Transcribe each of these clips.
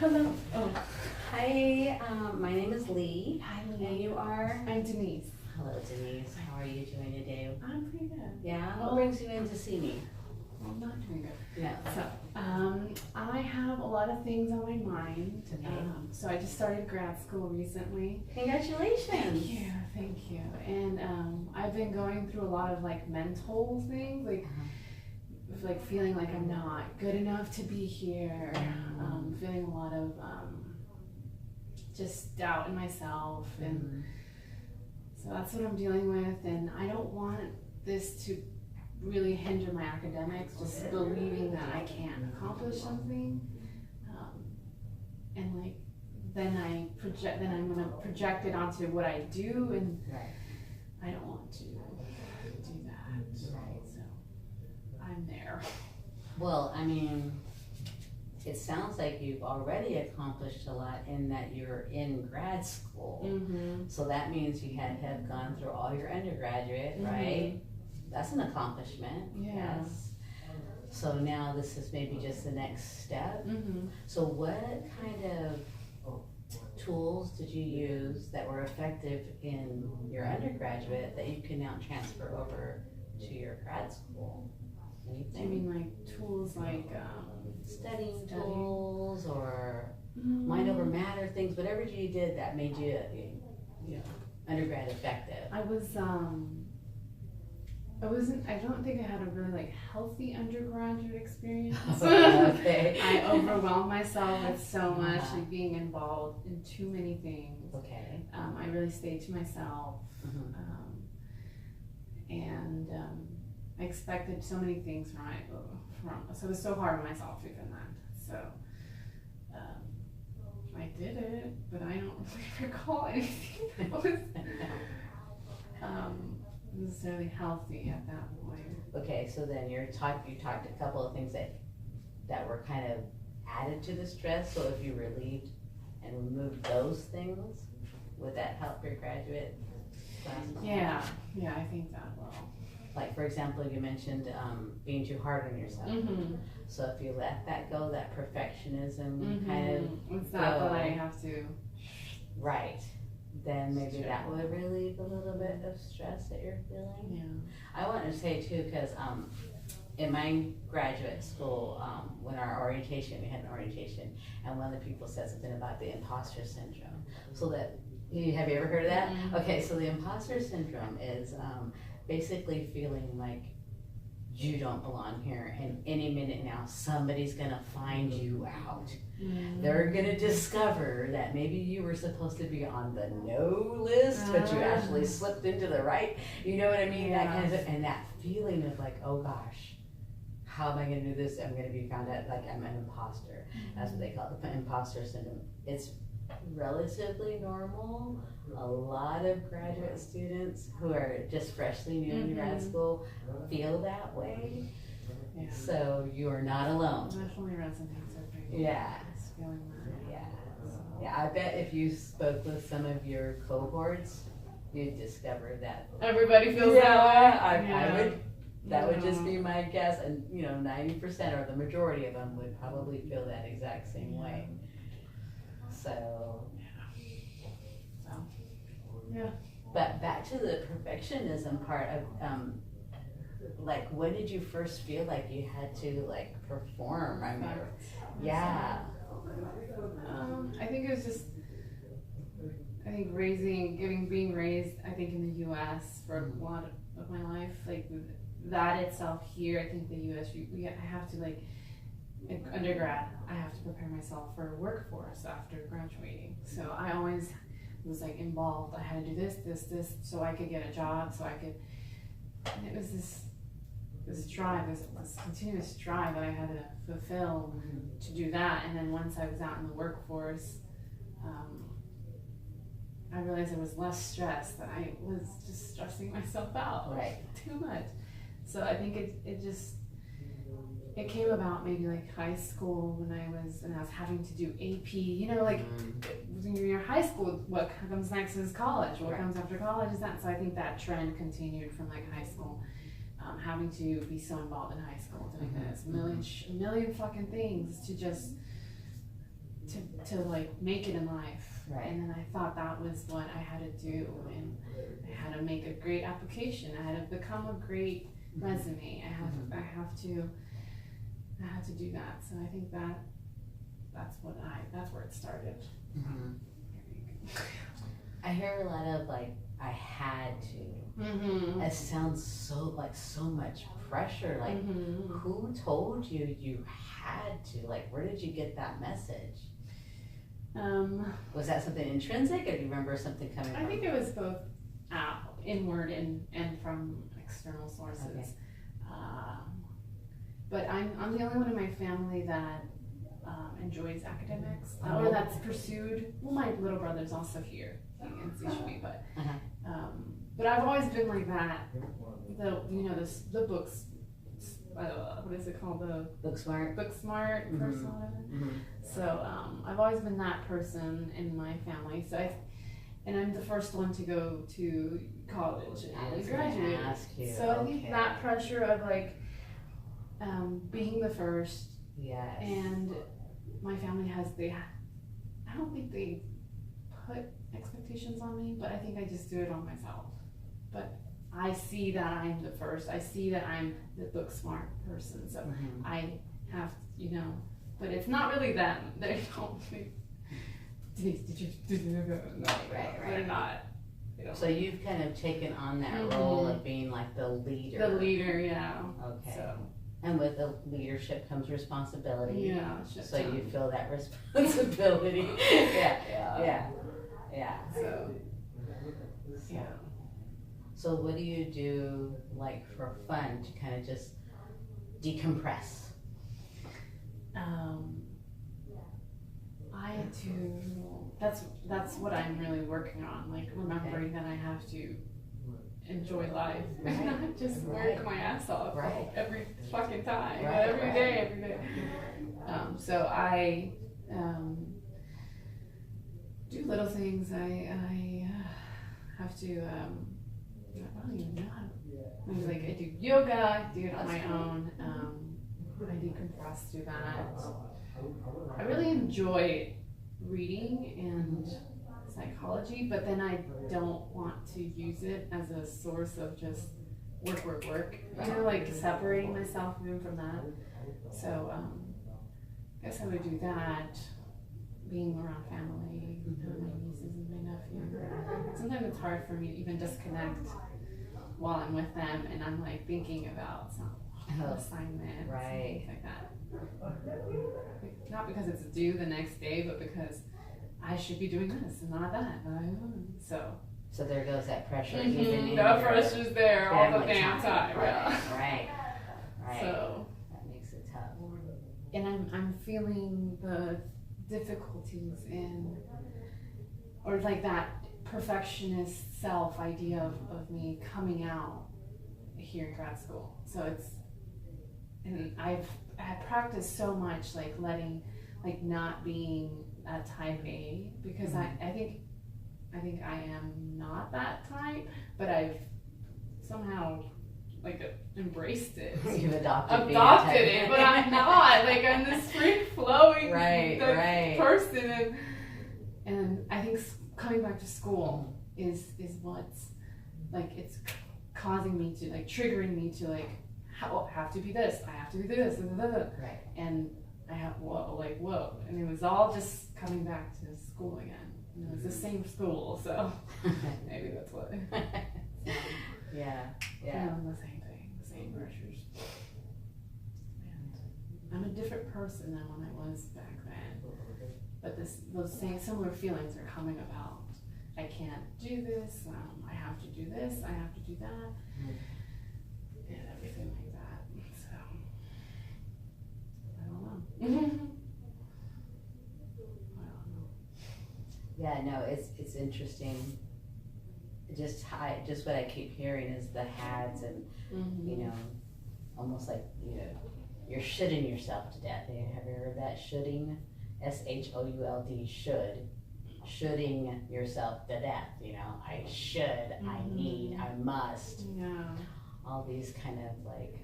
Hello. Oh, Hi, my name is Lee. hi, And Lee. you are? I'm Denise. Hello, Denise. How are you doing today? I'm pretty good. Yeah? What Well, brings you in to see me? I'm not doing good. No. So, I have a lot of things on my mind. Okay. So I just started grad school recently. Congratulations. Thank you. And I've been going through a lot of like mental things, like feeling like I'm not good enough to be here. Feeling a lot of just doubt in myself, and so that's what I'm dealing with. And I don't want this to really hinder my academics, just believing that I can't accomplish something, and like then I'm gonna project it onto what I do, and Right. I don't want to do that. Right. So I'm there. Well, I mean, it sounds like you've already accomplished a lot in that you're in grad school. Mm-hmm. So that means you had to have gone through all your undergraduate, right? That's an accomplishment. Yeah. Yes. So now this is maybe just the next step. Mm-hmm. So what kind of tools did you use that were effective in your undergraduate that you can now transfer over to your grad school? I Anything? mean, like tools like Studying Studying. tools or mind over matter things, whatever you did that made you, undergrad effective. I don't think I had a really like healthy undergraduate experience. Okay. I overwhelmed myself with so much, like being involved in too many things. Okay. I really stayed to myself, and I expected so many things so it was so hard on myself even then. So I did it, but I don't really recall anything that was necessarily healthy at that point. Okay, so then you talked a couple of things that were kind of added to the stress. So if you relieved and removed those things, would that help your graduate classes? Yeah, I think that will. Like, for example, you mentioned being too hard on yourself. So if you let that go, that perfectionism kind of It's not go, that I have to. right, then maybe that would relieve a little bit of stress that you're feeling. Yeah. I want to say too, because in my graduate school, when our orientation, we had an orientation, and one of the people said something about the imposter syndrome. So that, have you ever heard of that? Okay, so the imposter syndrome is basically feeling like you don't belong here, and any minute now somebody's gonna find you out. They're gonna discover that maybe you were supposed to be on the no list, but you actually slipped into the right. You know what I mean? That kind of, and that feeling of like, oh gosh, how am I gonna do this? I'm gonna be found out like I'm an imposter. That's what they call it, the imposter syndrome. It's relatively normal. A lot of graduate students who are just freshly new in grad school feel that way. Yeah. So you are not alone. Definitely resonates with me. Yeah. Just feeling that. Yeah. Yeah, I bet if you spoke with some of your cohorts, you'd discover that. Everybody feels that way. I would. That would just be my guess, and 90% or the majority of them would probably feel that exact same way. So. Yeah. But back to the perfectionism part of, like, when did you first feel like you had to like perform? I mean, yeah. I think it was just, being raised, I think in the U.S. for a lot of my life, like that itself here, I think the U.S. I have to like, undergrad, I have to prepare myself for workforce after graduating. So I always was like involved. I had to do this, so I could get a job, and it was this drive, this continuous drive that I had to fulfill to do that. And then once I was out in the workforce, I realized there was less stress, that I was just stressing myself out too much. So I think it came about maybe like high school when I was having to do AP, when you're in high school, what comes next is college, what comes after college is that. So I think that trend continued from like high school, having to be so involved in high school, doing this, a million fucking things to just to like make it in life. Right. And then I thought that was what I had to do, and I had to make a great application. I had to become a great resume. I have to do that. So I think that's where it started. Mm-hmm. I hear a lot of like, I had to. Mm-hmm. It sounds so much pressure. Like, who told you had to? Like, where did you get that message? Was that something intrinsic, or do you remember something coming from? I think it was both inward and from external sources. Okay. But I'm the only one in my family that enjoys academics, or that's pursued. Well, my little brother's also here in CSUB, but I've always been like that. The books. What is it called? The Book smart person, whatever. Mm-hmm. So I've always been that person in my family. So I'm the first one to go to college and graduate. So I think that pressure of like being the first. Yes. And my family I don't think they put expectations on me, but I think I just do it on myself. But I see that I'm the first. I see that I'm the book smart person. So I have, but it's not really them. They don't think, did you no, right. They're not. So you've kind of taken on that role of being like the leader. The leader, yeah. Okay. So. And with the leadership comes responsibility. Yeah. So you feel that responsibility. Yeah. So. Yeah. So what do you do like for fun to kind of just decompress? I do. That's what I'm really working on. Like remembering that I have to enjoy life and not just work my ass off every fucking time, every day. So I do little things. I have to. I don't even know how to. Maybe like I do yoga. I do it on my own. I decompress through that. I really enjoy reading and psychology, but then I don't want to use it as a source of just work. Like separating myself even from that. So I guess I would do that. Being around family, my nieces and my nephew. Sometimes it's hard for me to even disconnect while I'm with them, and I'm like thinking about some assignments and things like that. Not because it's due the next day, but because I should be doing this and not that. So there goes that pressure. Even in the pressure's there all the damn time. Right. So that makes it tough. And I'm feeling the difficulties in, or like that perfectionist self idea of me coming out here in grad school. So and I practiced so much like not being a type A, because I think I am not that type, but I've somehow like embraced it. You've adopted it, but I'm not. Like I'm this free flowing person, and I think coming back to school is what's like it's causing me to like triggering me to like have to be this. I have to do this, right? And I have whoa, and it was all just coming back to school again. And it was the same school, so maybe that's what. Yeah. The same thing, the same pressures. And I'm a different person than when I was back then. But those same similar feelings are coming about. I can't do this. I have to do this. I have to do that, and everything like that. So I don't know. Yeah, no, it's interesting. Just what I keep hearing is the hads and almost like you're shoulding yourself to death. Have you heard that? Shoulding, SHOULD, shoulding yourself to death. I should, I need, I must. Yeah. All these kind of like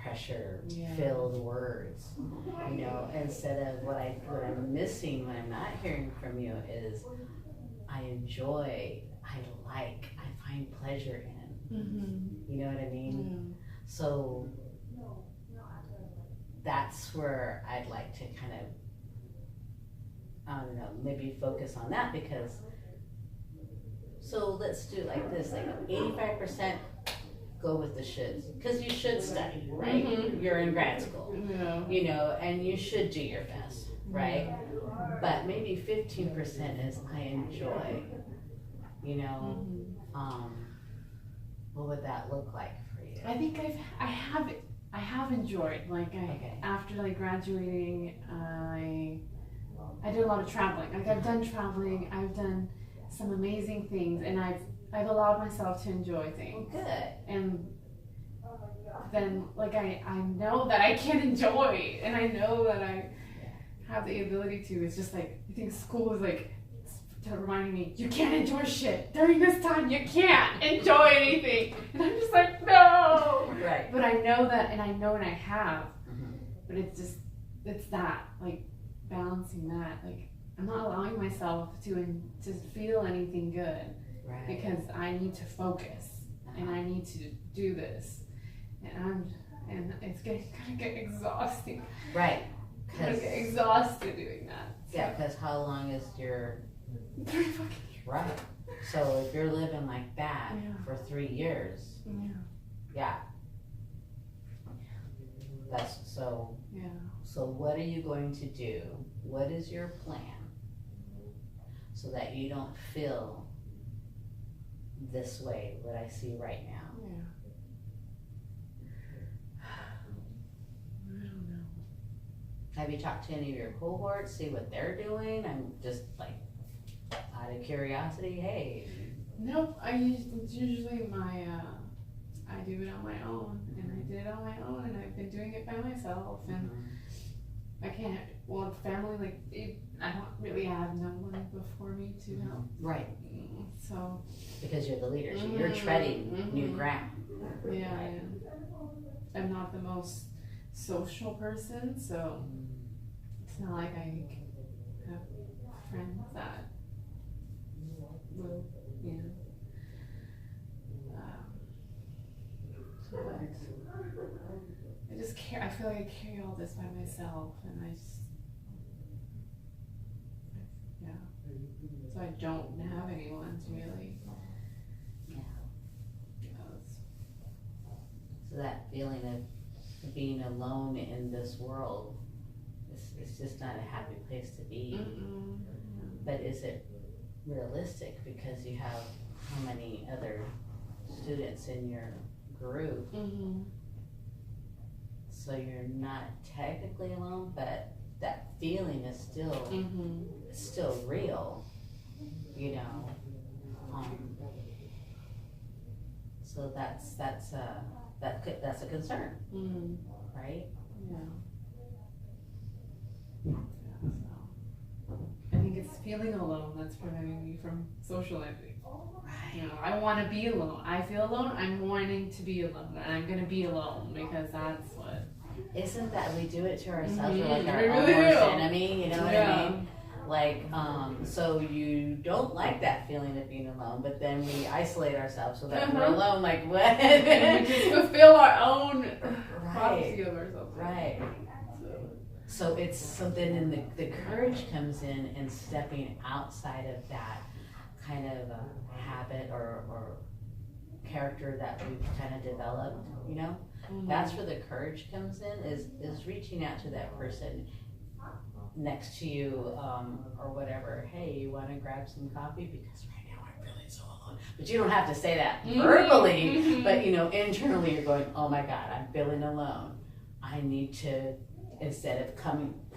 pressure Yeah. filled words, you know, instead of what I'm missing when I'm not hearing from you is I enjoy, I like, I find pleasure in. Mm-hmm. You know what I mean? Yeah. So that's where I'd like to kind of, I don't know, maybe focus on that because, so let's do like this, like 85% go with the shoulds, because you should study, right? Mhm. You're in grad school, Yeah. you know, and you should do your best, right? But maybe 15% is I enjoy, you know, Mhm. what would that look like for you? I think I have enjoyed, like Okay. after like graduating, I did a lot of traveling. Like I've done traveling, I've done some amazing things, and I've allowed myself to enjoy things. Good. And then like I know that I can enjoy, and I know that I have the ability to. It's just like I think school is like reminding me, you can't enjoy shit during this time. You can't enjoy anything, and I'm just like, no. Right. But I know that, and I know, and I have. Mm-hmm. But it's that like balancing that. Like I'm not allowing myself to feel anything good Right. because I need to focus and I need to do this, and it's getting kind of get exhausting. Right. I'm gonna get exhausted doing that. Yeah, because how long is your 3 fucking years. right? So if you're living like that Yeah. for 3 years, Yeah. yeah. That's so. Yeah. So what are you going to do? What is your plan so that you don't feel this way? What I see right now. Yeah. I don't know. Have you talked to any of your cohorts? See what they're doing? I'm just like out of curiosity. Hey. Nope. It's usually my I do it on my own, and I did it on my own, and I've been doing it by myself, and I can't. Well, family I don't really have no one before me to help. Right. So. Because you're the leader, so you're treading new ground. Yeah, Right. and I'm not the most social person, so it's not like I have friends that will, you know. But I just I feel like I carry all this by myself, and yeah. So I don't have anyone to really. Yeah. So that feeling of being alone in this world, it's just not a happy place to be. Mm-mm. But is it realistic because you have how many other students in your group? Mm-hmm. So you're not technically alone, but that feeling is still it's still real, you know. So that's a concern, right? Yeah. So I think it's feeling alone that's preventing me from socializing. You know, I want to be alone. I feel alone. I'm wanting to be alone, and I'm gonna be alone because that's what. Isn't that we do it to ourselves? We're like our We own really worst do. enemy. You know what I mean? Like, so you don't like that feeling of being alone, but then we isolate ourselves so that we're alone. Like what? And we just fulfill our own prophecy Right. of ourselves. Right. So it's something, and the courage comes in stepping outside of that kind of habit or character that we've kind of developed, you know? That's where the courage comes in, is reaching out to that person next to you, or whatever. Hey, you want to grab some coffee? Because right now I'm feeling so alone. But you don't have to say that verbally, but you know, internally you're going, oh my God, I'm feeling alone. I need to, instead of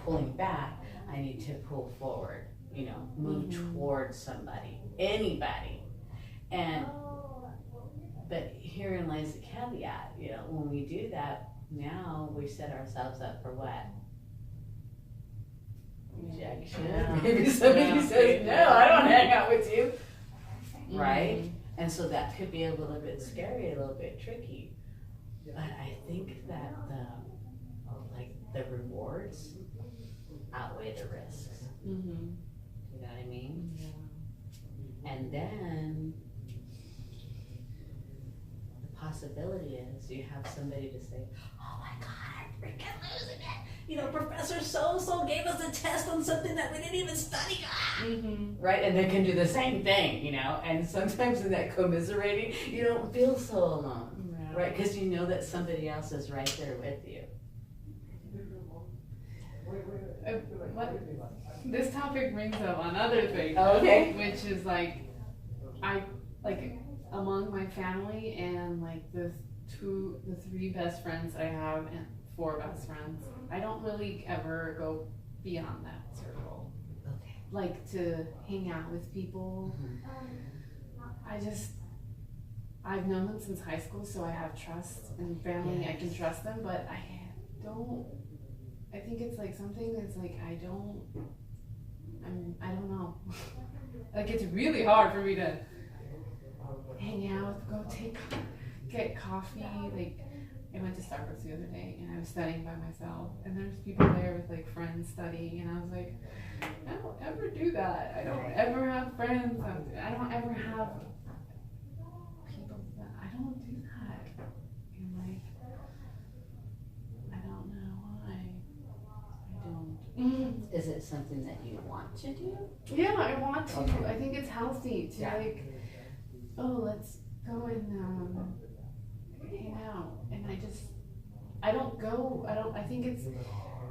pulling back, I need to pull forward, you know, move towards somebody, anybody. But herein lies the caveat, you know, when we do that, now we set ourselves up for what? Rejection. Yeah. Maybe somebody says, no, I don't hang out with you. Right? And so that could be a little bit scary, a little bit tricky. But I think that the rewards outweigh the risks. Mm-hmm. You know what I mean? Yeah. And then the possibility is you have somebody to say, oh my God, I'm freaking losing it. You know, Professor so-and-so gave us a test on something that we didn't even study. Mm-hmm. Right? And they can do the same thing, you know? And sometimes in that commiserating, you don't feel so alone. Yeah. Right? Because you know that somebody else is right there with you. This topic brings up another thing. Oh, okay. Which is among my family and like the three best friends I have and 4 best friends, I don't really ever go beyond that circle. Okay. Like to hang out with people. I've known them since high school, so I have trust and family. Yes. I can trust them, but I think it's like something that's like I don't know. Like it's really hard for me to hang out, get coffee. Like I went to Starbucks the other day and I was studying by myself, and there's people there with like friends studying, and I was like, I don't ever do that. I don't ever have friends. I don't ever have people that I don't do that. And like I don't know why. I don't. Is it something that you want to do? Yeah, I want to. Okay. I think it's healthy to like, oh, let's go and hang out. And I think it's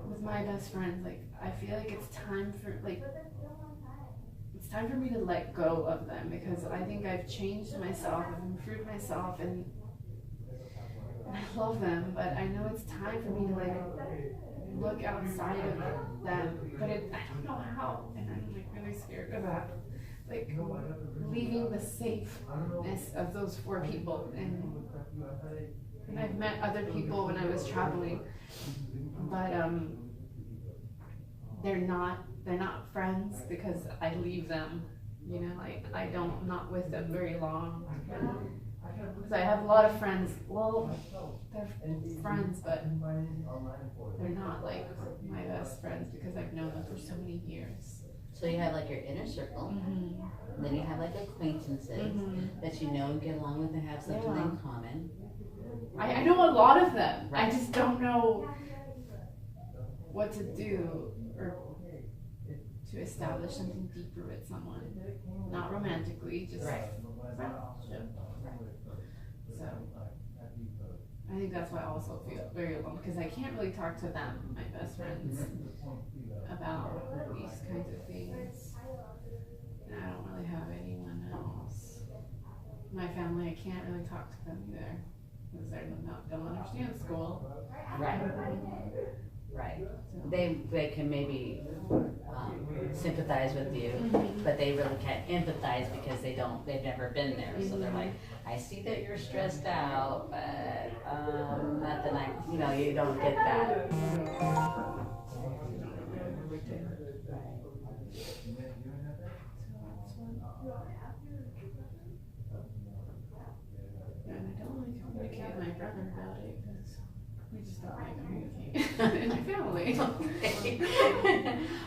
with my best friends, like, I feel like it's time for me to let go of them, because I think I've changed myself, I've improved myself, and I love them, but I know it's time for me to like look outside of them, but I don't know how, and I'm like really scared of that, like leaving the safeness of those 4 people, and I've met other people when I was traveling, but they're not friends because I leave them, you know, like I'm not with them very long. Because I have a lot of friends, well, they're friends, but they're not like my best friends because I've known them for so many years. So you have like your inner circle, and then you have like acquaintances that you know and get along with and have something in common. I know a lot of them. Right. I just don't know what to do or to establish something deeper with someone. Not romantically, just friendship. So I think that's why I also feel very alone, because I can't really talk to them, my best friends, about these kinds of things. And I don't really have anyone else. My family, I can't really talk to them either, because they don't understand school. Right. Right. They can maybe sympathize with you, but they really can't empathize because they've never been there. So they're like, I see that you're stressed out, but not that you don't get that. And I don't really communicate with my brother about it because we just don't really communicate in my family. Okay.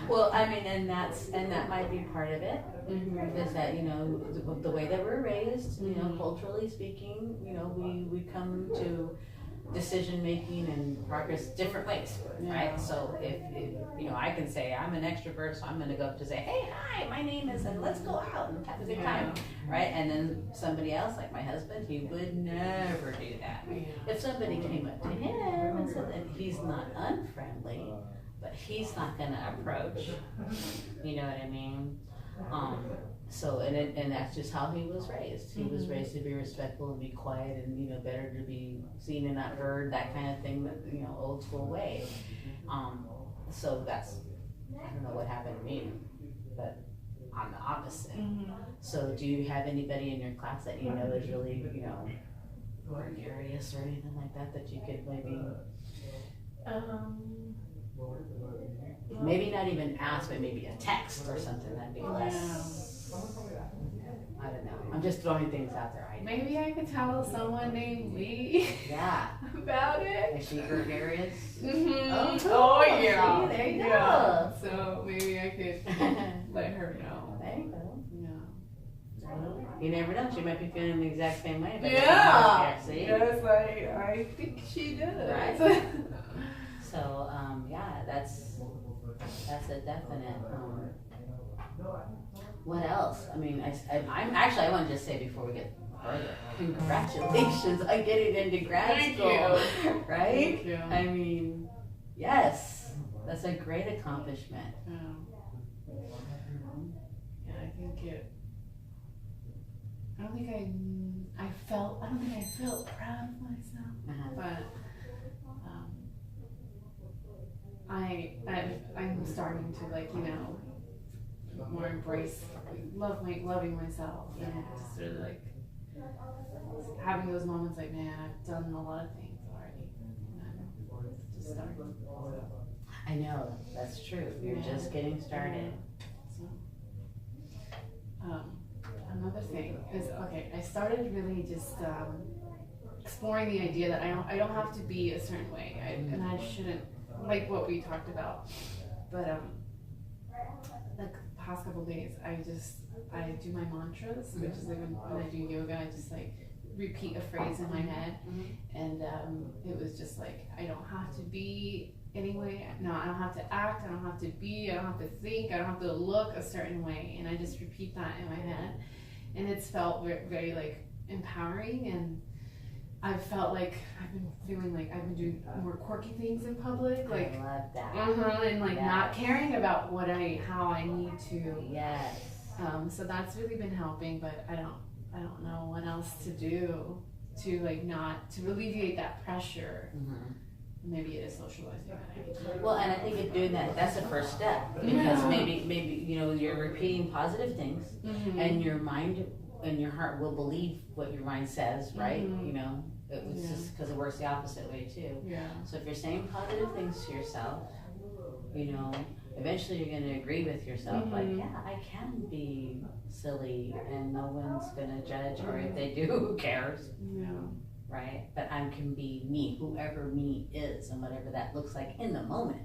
Well, I mean, and that might be part of it. Is that the way that we're raised, culturally speaking, we come to decision making and progress different ways, right? So if I can say I'm an extrovert, so I'm going to go up to say, hey, hi, my name is, and let's go out and have a good time, right? And then somebody else, like my husband, he would never do that. If somebody came up to him and said that he's not unfriendly, but he's not going to approach, you know what I mean? So and that's just how he was raised. He was raised to be respectful and be quiet, and better to be seen and not heard, that kind of thing, old school way. So that's, I don't know what happened to me, but I'm the opposite. So do you have anybody in your class that is really gregarious or anything like that you could maybe not even ask, but maybe a text or something that'd be less. I don't know. I'm just throwing things out there. Maybe I could tell someone named Lee Yeah. about it. Is she gregarious? Mm-hmm. Oh, yeah. See, there you go. Yeah. So maybe I could let her know. There you go. Yeah. You never know. She might be feeling the exact same way. But Yeah. See? Yes, I think she does. Right. So, yeah, that's a definite. What else? I mean, I'm actually, I want to just say before we get further, congratulations on getting into grad Thank school. you. Right? Thank you. I mean, yes, that's a great accomplishment. Yeah. Yeah, I think it. I don't think I felt proud of myself, but I'm starting to, like, you know, more embrace, loving myself, and just sort of like having those moments like, man, I've done a lot of things already, and I'm just starting. So, I know, that's true. You're just getting started. so, another thing is, okay, I started really just exploring the idea that I don't have to be a certain way, and I shouldn't, like what we talked about, but the past couple days I do my mantras, which is like when I do yoga, I just like repeat a phrase in my head, and it was just like, I don't have to be anyway, no, I don't have to act, I don't have to be, I don't have to think, I don't have to look a certain way, and I just repeat that in my head, and it's felt very, very like empowering, and I've felt like I've been feeling like I've been doing more quirky things in public, like I love that. and like not caring about how I need to. Yes. So that's really been helping, but I don't know what else to do to like not to alleviate that pressure. Maybe it is socializing that I need to do. Well, and I think in doing that, that's the first step, because maybe you know, you're repeating positive things, and your mind and your heart will believe what your mind says, right? You know, it's just because it works the opposite way too. Yeah. So if you're saying positive things to yourself, you know, eventually you're going to agree with yourself, like, yeah, I can be silly and no one's going to judge, or if they do, who cares? Yeah. Right? But I can be me, whoever me is, and whatever that looks like in the moment.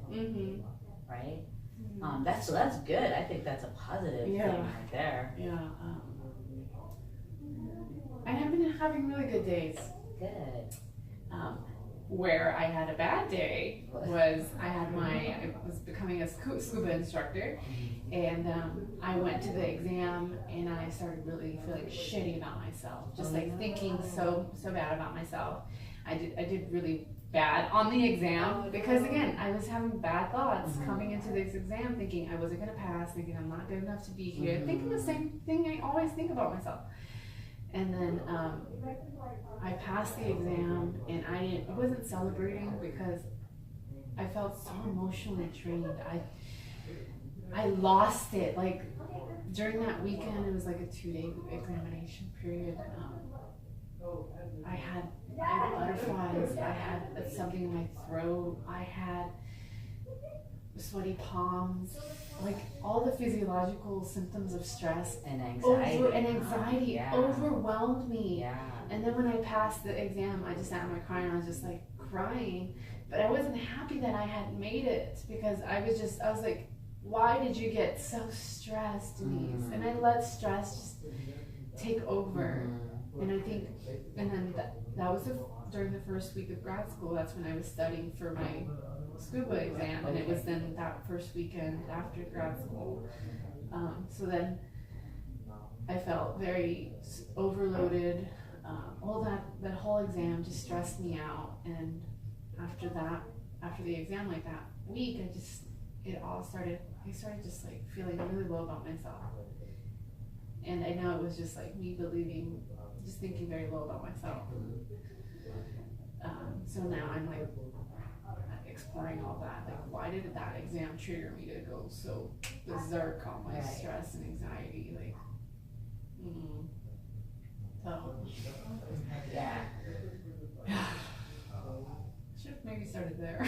Right? That's good. I think that's a positive thing right there. Yeah. And I've been having really good days. Good. Where I had a bad day was I was becoming a scuba instructor, and I went to the exam and I started really feeling shitty about myself, just like thinking so bad about myself. I did really bad on the exam because, again, I was having bad thoughts coming into this exam, thinking I wasn't gonna pass, thinking I'm not good enough to be here, thinking the same thing I always think about myself. And then I passed the exam, and I wasn't celebrating because I felt so emotionally drained. I lost it. Like during that weekend, it was like a 2-day examination period. I had butterflies. I had something in my throat. I had sweaty palms, like all the physiological symptoms of stress and anxiety, overwhelmed me. Yeah. And then when I passed the exam, I just sat in my car and I was just like crying, but I wasn't happy that I had made it, because I was like, why did you get so stressed, Denise? And I let stress just take over. And I think, and then that was during the first week of grad school. That's when I was studying for my scuba exam, and it was then that first weekend after grad school. So then I felt very overloaded. All that whole exam just stressed me out, and after the exam, like that week, I started just like feeling really low about myself. And I know it was just like me just thinking very low about myself. So now I'm like exploring all that, like why did that exam trigger me to go so berserk on my stress and anxiety, like so yeah. Should have maybe started there.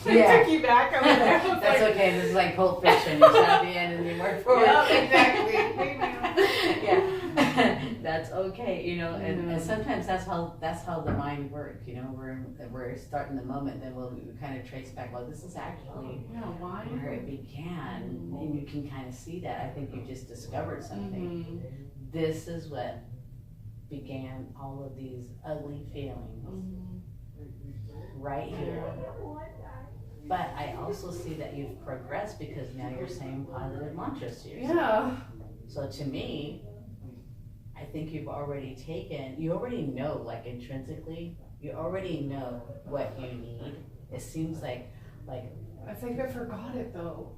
Yeah. Took you back over there. That's like, okay, this is like Pulp Fiction. You start at the end and you work forward. Yeah, exactly. Yeah. that's okay, you know, and sometimes that's how the mind works, you know, we're starting the moment, then we kind of trace back, well, this is actually why? where it began, and you can kind of see that. I think you just discovered something. This is what began all of these ugly feelings right here. But I also see that you've progressed because now you're saying positive mantras to yourself. Yeah. So to me, I think you already know, like intrinsically, you already know what you need. It seems like I think I forgot it though.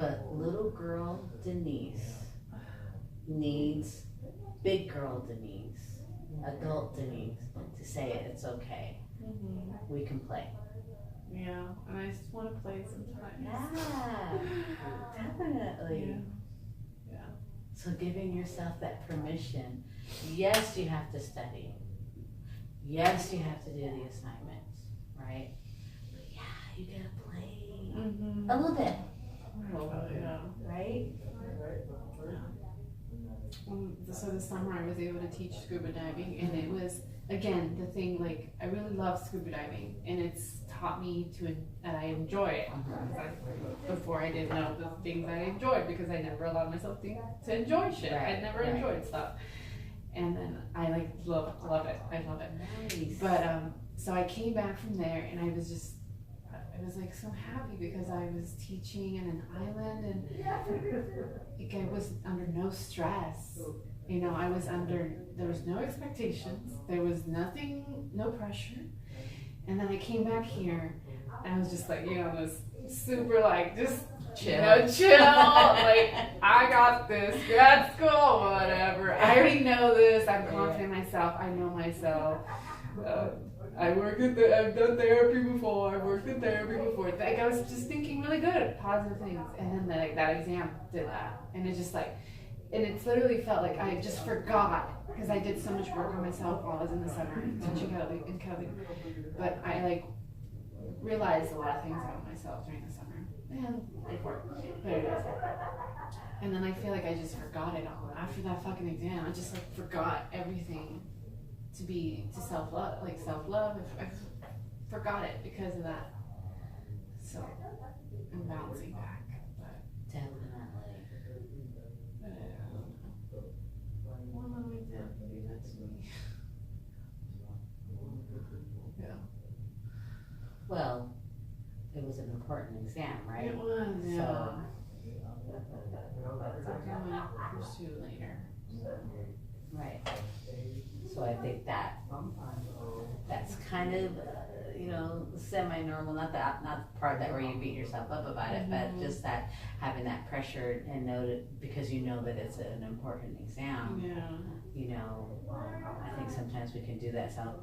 but little girl Denise needs big girl Denise, adult Denise, to say it's okay. We can play. Yeah, and I just want to play sometimes. Yeah, definitely. Yeah. So giving yourself that permission. Yes, you have to study. Yes, you have to do the assignments, right? But yeah, you gotta play a little bit. Yeah. Right? So this summer I was able to teach scuba diving, and it was, again, the thing, like, I really love scuba diving, and it's taught me that I enjoy it. Before I didn't know the things I enjoyed because I never allowed myself to enjoy shit. I never enjoyed stuff. And then I love it. I love it. Nice. But so I came back from there, and I was like so happy because I was teaching in an island, and I was under no stress. You know, there was no expectations. There was nothing, no pressure. And then I came back here, and I was just like, you know, this super like, just chill. Like, I got this, grad school, whatever. I already know this. I'm confident in myself. I know myself. I've done therapy before. I've worked in therapy before. Like, I was just thinking really good, positive things. And then that exam did that. And it just like, and it's literally felt like I just forgot because I did so much work on myself while I was in the summer teaching in Cali. But I like realized a lot of things about myself during the summer. And before. But it is. And then I feel like I just forgot it all. After that fucking exam, I just like forgot everything to self-love, like self-love. I forgot it because of that. So I'm bouncing back. But Definitely. I don't know. One little example do that to me. Yeah. Well, it was an important exam, right? It was, yeah. So, That's something I'm going to pursue later. right. So I think that's kind of, semi-normal, not the part that where you beat yourself up about it, but just that having that pressure and know that because you know that it's an important exam. Yeah. I think sometimes we can do that. So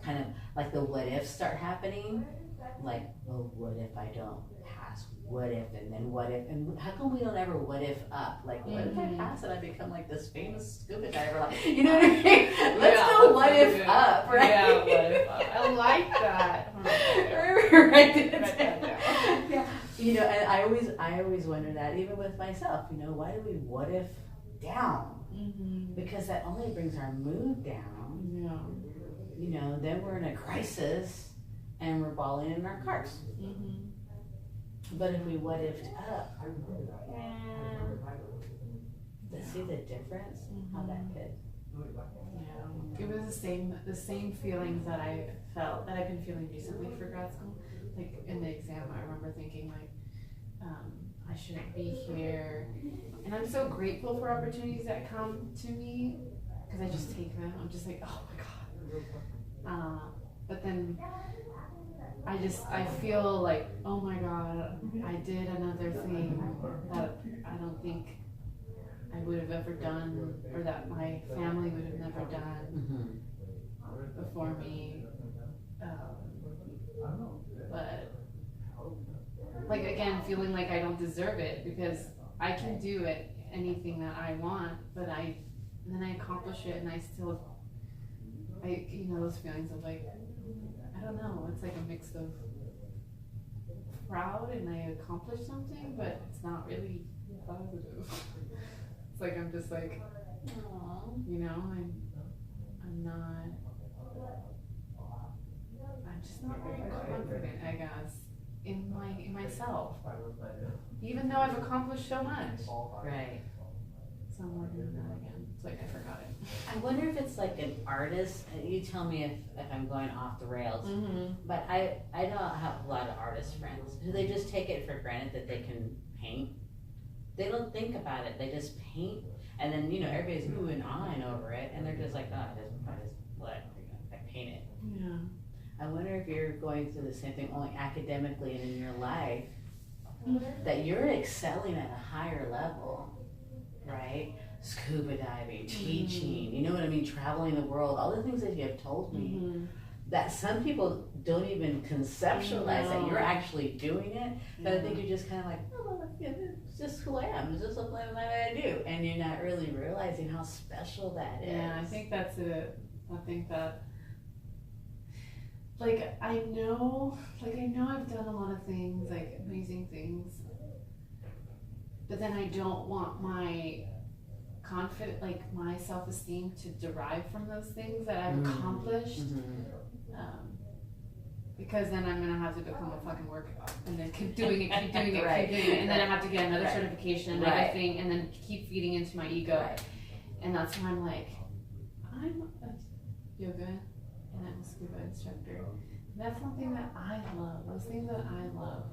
kind of like the what ifs start happening, like, well, what if I don't pass? What if, and then what if, and how come we don't ever what if up? Like, what if I pass and I become like this famous scuba diver? Like, you know what I mean? Let's go what if up, right? Yeah, what if up. I like that. Right. Yeah. And I always wonder that, even with myself, why do we what if down? Because that only brings our mood down. Yeah. Then we're in a crisis and we're balling in our cars. But if we what if'd up, see the difference? How that could. Yeah. It was the same feelings that I felt, that I've been feeling recently for grad school. Like in the exam, I remember thinking like, I shouldn't be here. And I'm so grateful for opportunities that come to me because I just take them. I'm just like, oh my God. But then I feel like, oh my God, I did another thing that I don't think I would have ever done, or that my family would have never done before me. But like, again, feeling like I don't deserve it because I can do it, anything that I want, but then I accomplish it and I still, those feelings of like, I don't know, it's like a mix of proud and I accomplished something, but it's not really positive. It's like I'm just like, You know, I'm not, I'm just not very confident, I guess, in myself. Even though I've accomplished so much. Right. So I'm working on that again. It's like I forgot it. I wonder if it's like an artist. You tell me if I'm going off the rails. But I don't have a lot of artist friends who they just take it for granted that they can paint. They don't think about it. They just paint, and then everybody's ooh and ahhing over it, and they're just like, oh, I just what? I paint it. Yeah. I wonder if you're going through the same thing, only academically and in your life, that you're excelling at a higher level. Right? Scuba diving, teaching, you know what I mean? Traveling the world, all the things that you have told me, that some people don't even conceptualize that you're actually doing it. But I think you're just kind of like, oh, yeah, it's just who I am. It's just something that I do. And you're not really realizing how special that is. Yeah, I think that's it. I think that, I know I've done a lot of things, amazing things. But then I don't want my my self-esteem to derive from those things that I've accomplished. Because then I'm gonna have to become a fucking workout and then keep doing it, keep doing it, Right. keep doing it, and then I have to get another certification, another thing, and then keep feeding into my ego. Right. And that's when I'm like, I'm a yoga and I'm a scuba instructor. That's something that I love. Those things that I love.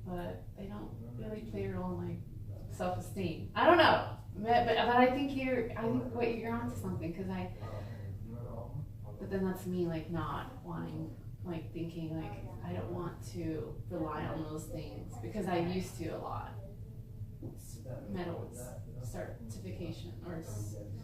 But they don't really play a role in my self-esteem. I don't know, but I think what you're onto something, but then that's me not wanting, thinking I don't want to rely on those things because I used to a lot. Medals, certification, or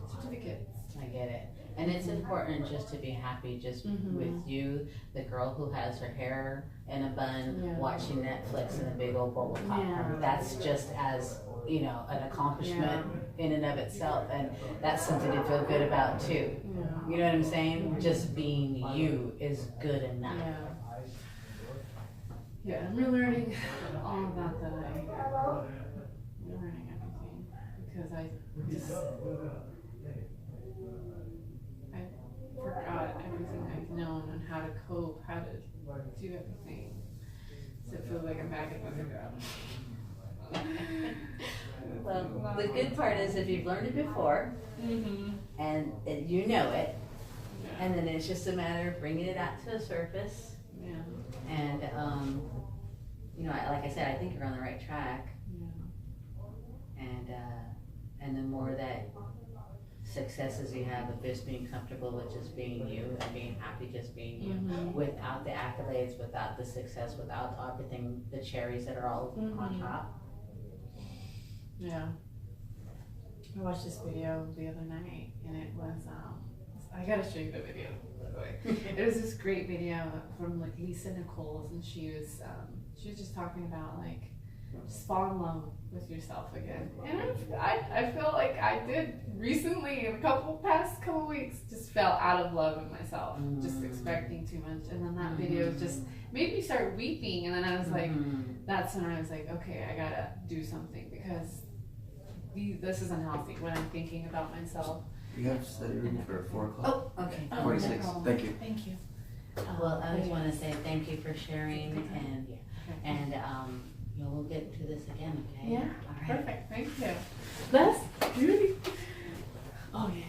certificates. I get it. And it's important just to be happy just with you, the girl who has her hair in a bun, watching Netflix in a big old bowl of popcorn. That's just as, an accomplishment in and of itself. And that's something to feel good about too. You know what I'm saying? Just being you is good enough. Yeah, I'm relearning all of that I'm learning everything because I forgot everything I've known on how to cope, how to do everything. So it feels like I'm back at undergrad. Well, the good part is if you've learned it before, and you know it, and then it's just a matter of bringing it out to the surface. Yeah. And, like I said, I think you're on the right track. And the more that successes you have of just being comfortable with just being you and being happy just being you, without the accolades, without the success, without everything, the cherries that are all on top. Yeah. I watched this video the other night, and it was, I gotta show you the video, by the way. It was this great video from Lisa Nichols, and she was just talking about just fall in love with yourself again. And I feel like I did recently in past couple weeks, just fell out of love with myself, just expecting too much. And then that video just made me start weeping. And then I was like, that's when I was like, okay, I gotta do something because this is unhealthy when I'm thinking about myself. You have study room for 4 o'clock? Oh, okay. 46. No Thank you. Thank you. Well, I just want to say thank you for sharing, and we'll get to this again, okay? Yeah, all right. perfect. Thank you. That's really. Oh yeah.